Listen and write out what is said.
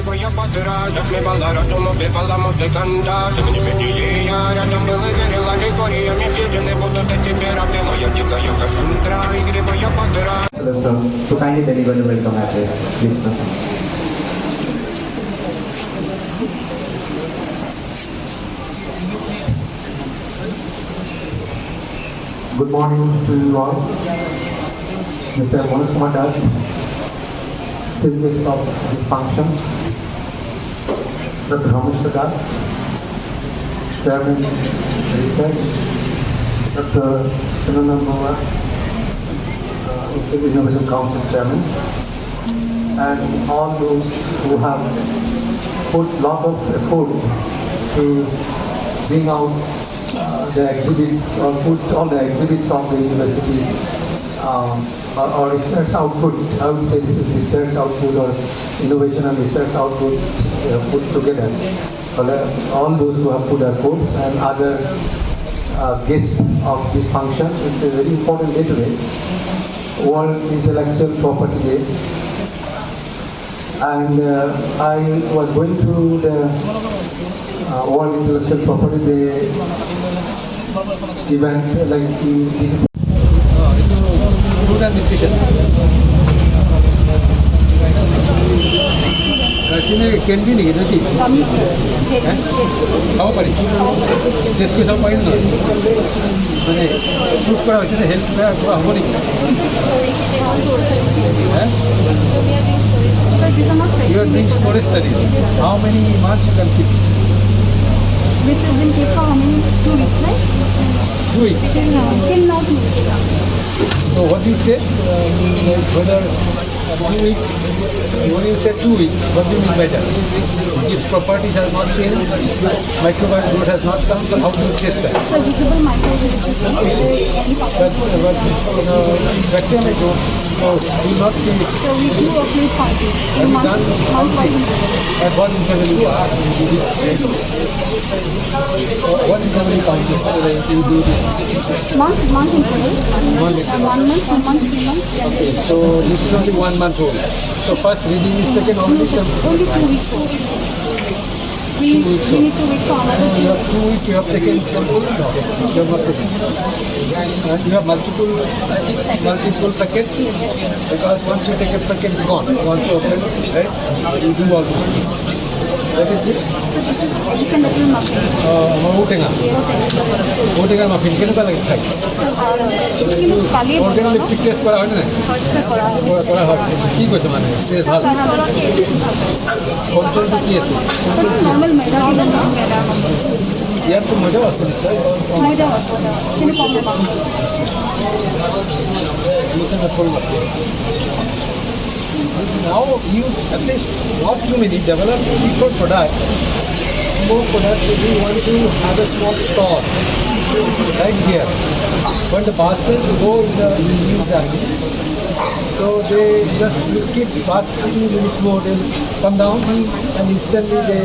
твоя подра, захлебала разум, убивала музыканта. Ты мне беднее, я рядом был и верила декориями. Все не будут эти пираты, моя дикая Касимитра, игривая подра. Hello sir, so kindly deliver the welcome address, please sir. Good morning to you all. Mr. Moijonga Das, Civilist of this function. Dr. Ramesh Das, Chairman Research. Dr. Sunanamura, Institute Innovation Council Chairman. And all those who have put lot of effort to bring out the exhibits or put all the exhibits of the university or research output. I would say this is research output or innovation and research output put together. All those who have put efforts and other guests of this function. It's a very important day today, World Intellectual Property Day. And I was going through the World Intellectual Property Day event, like this is food and nutrition. Candy नहीं है जी? खाओ पड़ी, जिसको सब pine ना, मैंने food पड़ा वैसे तो हेल्थ में थोड़ा हो नहीं है? You are doing storage studies. How many months you can keep? This has been kept for how many? 2 weeks, right? 2 weeks. Till now 2 weeks. So what do you test? Whether 2 weeks, when you say 2 weeks, what do you mean by that? Its properties have not changed, microbial growth has not come, so how do you test that? So visible microbial Bacterial growth, so we will not see it. So we do a plate counting. Have you done counting? At what interval you ask me to do this? What interval you counting? You do this? Month interval. 1 month, 1 month, 2 months, 3 months. Okay, so this is only 1 month old. So first reading is taken only some. Only 2 weeks old. We need 2 weeks for another. You have 2 weeks, you have taken sample? No, you have not taken. And you have multiple packets? Because once you take a packet, it's gone. Once you open, right, you do all this. What is this? Chicken little muffin. Moijonga muffin. কেনেকুৱা লাগে খাই? Moijonga lipstick test কৰা হয় নে? কৰা হয়। কি কৈছে মানে? টেষ্ট ভাল। কন্ট্ৰলটো কি আছে? নৰ্মেল ময়দা দিলে ময়দা। ইয়াততো ময়দাও আছে নিশ্চয়। ময়দা আছে। কিন্তু কম দাম। Now you at least what you may develop cheaper product, more product. If you want to have a small store right here, when the buses go in the new time, so they just keep fast 2 minutes more, they'll come down and instantly they